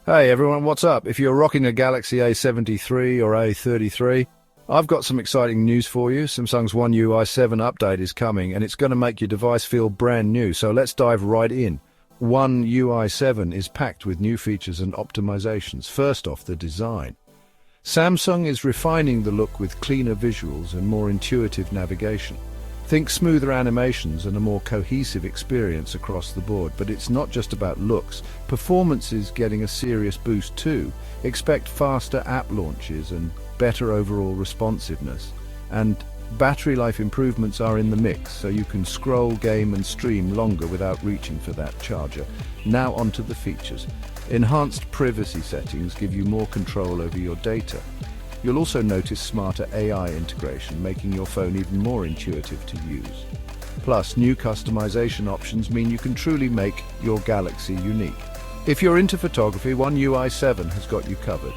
Hey everyone, what's up? If you're rocking a Galaxy A73 or A33, I've got some exciting news for you. Samsung's One UI 7 update is coming and it's going to make your device feel brand new, so let's dive right in. One UI 7 is packed with new features and optimizations. First off, the design. Samsung is refining the look with cleaner visuals and more intuitive navigation. Think smoother animations and a more cohesive experience across the board, but it's not just about looks. Performance is getting a serious boost too. Expect faster app launches and better overall responsiveness. And battery life improvements are in the mix, so you can scroll, game and stream longer without reaching for that charger. Now onto the features. Enhanced privacy settings give you more control over your data. You'll also notice smarter AI integration, making your phone even more intuitive to use. Plus, new customization options mean you can truly make your Galaxy unique. If you're into photography, One UI 7 has got you covered.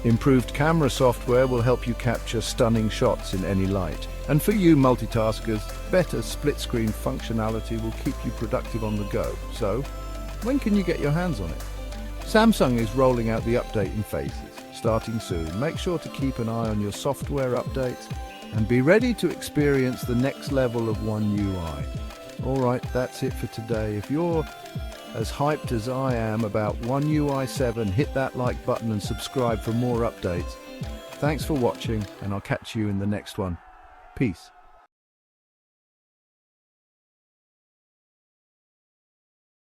Improved camera software will help you capture stunning shots in any light. And for you multitaskers, better split-screen functionality will keep you productive on the go. So, when can you get your hands on it? Samsung is rolling out the update in phases, starting soon. Make sure to keep an eye on your software updates and be ready to experience the next level of One UI. Alright, that's it for today. If you're as hyped as I am about One UI 7, hit that like button and subscribe for more updates. Thanks for watching, and I'll catch you in the next one. Peace.